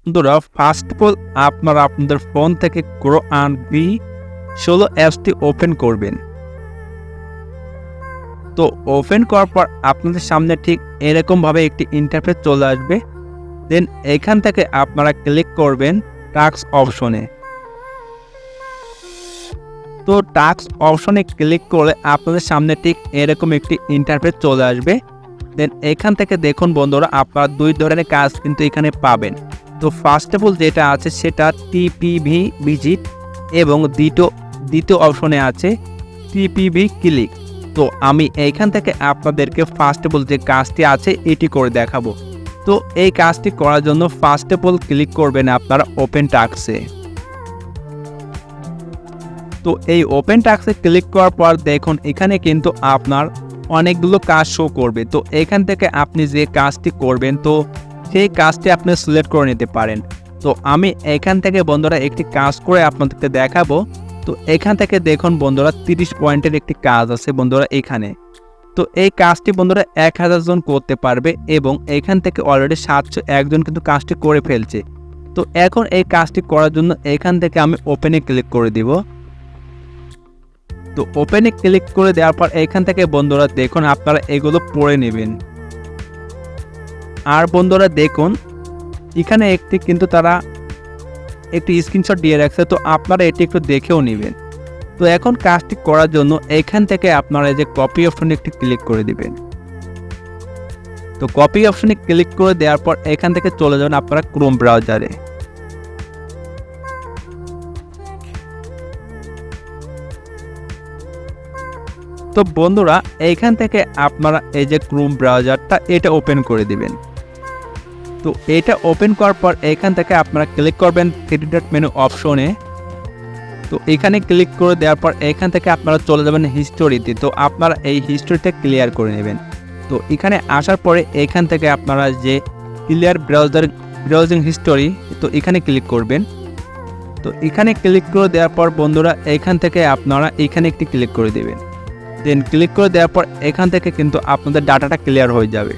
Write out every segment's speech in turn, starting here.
বন্ধুরা first of all আপনারা আপনাদের ফোন থেকে গ্রো আর্ন V16 অ্যাপসটি ওপেন করবেন। তো ওপেন করার পর আপনাদের সামনে ঠিক এরকমভাবে একটি ইন্টারফেস চলে আসবে। দেন এখান থেকে আপনারা ক্লিক করবেন টাস্ক অপশনে। তো টাস্ক অপশনে ক্লিক করে আপনাদের সামনে ঠিক এরকম একটি ইন্টারফেস চলে আসবে। দেন এখান থেকে দেখুন বন্ধুরা আপনারা দুই ধরনের কাজ কিন্তু এখানে পাবেন। তো ফার্স্ট অফ অল যেটা আছে সেটা টিপিভি ভিজিট এবং দ্বিতীয় অপশনে আছে টিপিভি ক্লিক। তো আমি এইখান থেকে আপনাদেরকে ফার্স্ট অফ অল যে কাজটি আছে এটি করে দেখাবো। তো এই কাজটি করার জন্য ফার্স্ট অফ অল ক্লিক করবেন আপনারা ওপেন টাস্কে। তো এই ওপেন টাস্কে ক্লিক করার পর দেখুন এখানে কিন্তু আপনার অনেকগুলো কাজ শো করবে। তো এখান থেকে আপনি যে কাজটি করবেন তো সেই কাজটি আপনি সিলেক্ট করে নিতে পারেন। তো আমি এখান থেকে বন্ধুরা একটি কাজ করে আপনাদেরকে দেখাবো। তো এখান থেকে দেখুন বন্ধুরা 30 পয়েন্টের একটি কাজ আছে বন্ধুরা এখানে। তো এই কাজটি বন্ধুরা 1000 জন করতে পারবে এবং এখান থেকে অলরেডি 701 জন কিন্তু কাজটি করে ফেলছে। তো এখন এই কাজটি করার জন্য এখান থেকে আমি ওপেনে ক্লিক করে দিব। তো ওপেনে ক্লিক করে দেওয়ার পর এখান থেকে বন্ধুরা দেখুন আপনারা এগুলো পড়ে নেবেন। আর বন্ধুরা দেখুন এখানে কিন্তু তারা একটি স্ক্রিনশট দিয়ে রাখছে। তো আপনারা এটি একটু দেখেও নেবেন। তো এখন কাজটি করার জন্য এখান থেকে আপনারা এই যে কপি অপশনে একটি ক্লিক করে দিবেন। তো কপি অপশনে ক্লিক করে দেওয়ার পর এখান থেকে চলে যাবেন আপনারা ক্রোম ব্রাউজারে। তো বন্ধুরা এইখান থেকে আপনারা এই যে ক্রোম ব্রাউজারটা এটা ওপেন করে দিবেন। তো এটা ওপেন করার পর এখান থেকে আপনারা ক্লিক করবেন থ্রি ডট মেনু অপশনে। তো এখানে ক্লিক করে দেওয়ার পর এখান থেকে আপনারা চলে যাবেন হিস্টোরিতে। তো আপনারা এই হিস্টোরিটা ক্লিয়ার করে নেবেন। তো এখানে আসার পরে এখান থেকে আপনারা যে ক্লিয়ার ব্রাউজিং হিস্টোরি তো এখানে ক্লিক করবেন। তো এখানে ক্লিক করে দেওয়ার পর বন্ধুরা এখান থেকে আপনারা এখানে একটি ক্লিক করে দেবেন। দেন ক্লিক করে দেওয়ার পর এখান থেকে কিন্তু আপনাদের ডাটাটা ক্লিয়ার হয়ে যাবে।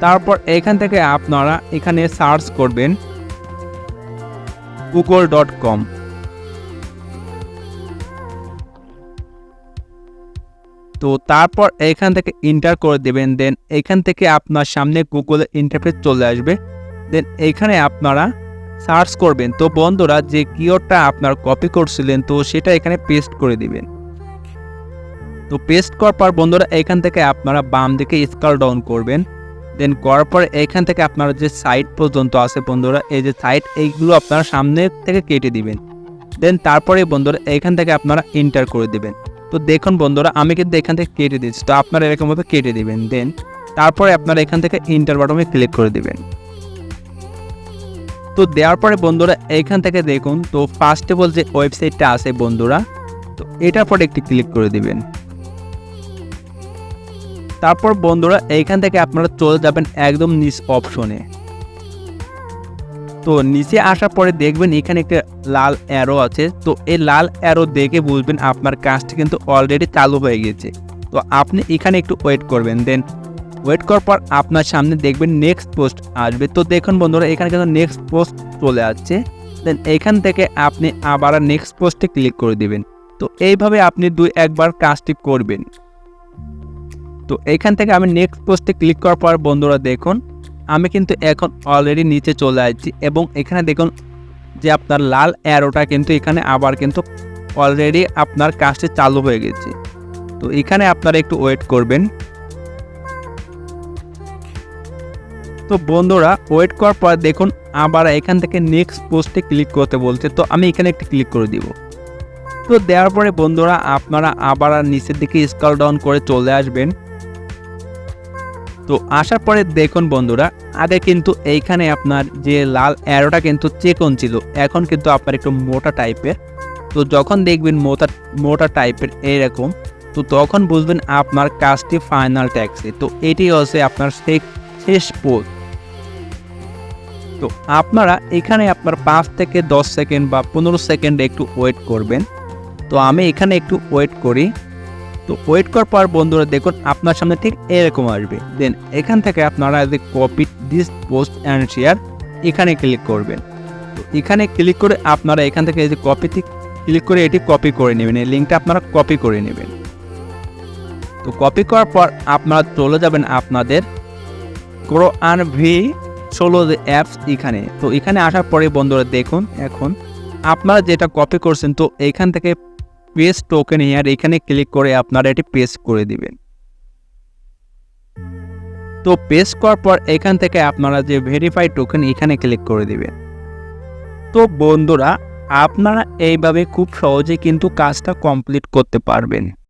তারপর এখান থেকে আপনারা এখানে সার্চ করবেন google.com। তো তারপর এখান থেকে এন্টার করে দেবেন। দেন এখান থেকে আপনার সামনে গুগলের ইন্টারফেস চলে আসবে। দেন এখানে আপনারা সার্চ করবেন। তো বন্ধুরা যে কিওয়ার্ডটা আপনার কপি করছিলেন তো সেটা এখানে পেস্ট করে দিবেন। তো পেস্ট করার পর বন্ধুরা এখান থেকে আপনারা বাম দিকে স্ক্রল ডাউন করবেন। দেন করার পর এখান থেকে আপনারা যে সাইট পর্যন্ত আছে বন্ধুরা এই যে সাইট এইগুলো আপনারা সামনে থেকে কেটে দিবেন। দেন তারপরে বন্ধুরা এখান থেকে আপনারা এন্টার করে দিবেন। তো দেখুন বন্ধুরা আমি কিন্তু এখান থেকে কেটে দিচ্ছি। তো আপনারা এরকমভাবে কেটে দিবেন। দেন তারপরে আপনারা এখান থেকে এন্টার বাটনে ক্লিক করে দিবেন। তো দেওয়ার পরে বন্ধুরা এখান থেকে দেখুন তো ফার্স্ট অফ অল যে ওয়েবসাইটটা আছে বন্ধুরা তো এটার পরে একটি ক্লিক করে দিবেন। তারপর বন্ধুরা এইখান থেকে আপনারা চলে যাবেন একদম নিচ অপশনে। তো নিচে আসার পরে দেখবেন এখানে একটা লাল অ্যারো আছে। তো এই লাল অ্যারো দেখে বুঝবেন আপনার কাজটি কিন্তু অলরেডি চালু হয়ে গেছে। তো আপনি এখানে একটু ওয়েট করবেন। দেন ওয়েট করার পর আপনার সামনে দেখবেন নেক্সট পোস্ট আসবে। তো দেখুন বন্ধুরা এখানে কিন্তু নেক্সট পোস্ট চলে আসছে। দেন এখান থেকে আপনি আবার নেক্সট পোস্টে ক্লিক করে দিবেন। তো এইভাবে আপনি একবার কাজটি করবেন। তো এখান থেকে আমি নেক্সট পোস্টে ক্লিক করার পর বন্ধুরা দেখুন আমি কিন্তু এখন অলরেডি নিচে চলে আসছি এবং এখানে দেখুন যে আপনার লাল অ্যারোটা কিন্তু এখানে আবার কিন্তু অলরেডি আপনার কাজটি চালু হয়ে গেছে। তো এখানে আপনারা একটু ওয়েট করবেন। তো বন্ধুরা ওয়েট করার পর দেখুন আবার এখান থেকে নেক্সট পোস্টে ক্লিক করতে বলছে। তো আমি এখানে একটি ক্লিক করে দিব। তো দেওয়ার পরে বন্ধুরা আপনারা আবার নিচের দিকে স্ক্রল ডাউন করে চলে আসবেন। তো আসার পরে দেখুন বন্ধুরা আগে কিন্তু এইখানে আপনার যে লাল অ্যারোটা কিন্তু চেক অন ছিল, এখন কিন্তু আপনার একটু মোটা টাইপের। তো যখন দেখবেন মোটা টাইপের এরকম তো তখন বুঝবেন আপনার কাজটি ফাইনাল ট্যাক্সে। তো এটি হচ্ছে আপনার শেষ পোস্ট। তো আপনারা এখানে আপনার 5 থেকে 10 সেকেন্ড বা 15 সেকেন্ড একটু ওয়েট করবেন। তো আমি এখানে একটু ওয়েট করি। তো ওয়েট করার পর বন্ধুরা দেখুন আপনার সামনে ঠিক এরকম আসবে। দেন এখান থেকে আপনারা copy this post and share এখানে ক্লিক করবেন। তো এখানে ক্লিক করে আপনারা এখান থেকে এই যে কপিতে ক্লিক করে এটি কপি করে নেবেন, এই লিঙ্কটা আপনারা কপি করে নেবেন। তো কপি করার পর আপনারা চলে যাবেন আপনাদের Grow Earn V16 অ্যাপস এখানে। তো এখানে আসার পরে বন্ধুরা দেখুন এখন আপনারা যেটা কপি করছেন, তো এইখান থেকে পেস্ট টোকেন হিয়ার এখানে ক্লিক করে আপনারা এটি পেস্ট করে দিবেন। তো পেস্ট করার পর এখান থেকে আপনারা যে ভেরিফাই টোকেন এখানে ক্লিক করে দিবেন। তো বন্ধুরা আপনারা এইভাবে খুব সহজে কিন্তু কাজটা কমপ্লিট করতে পারবেন।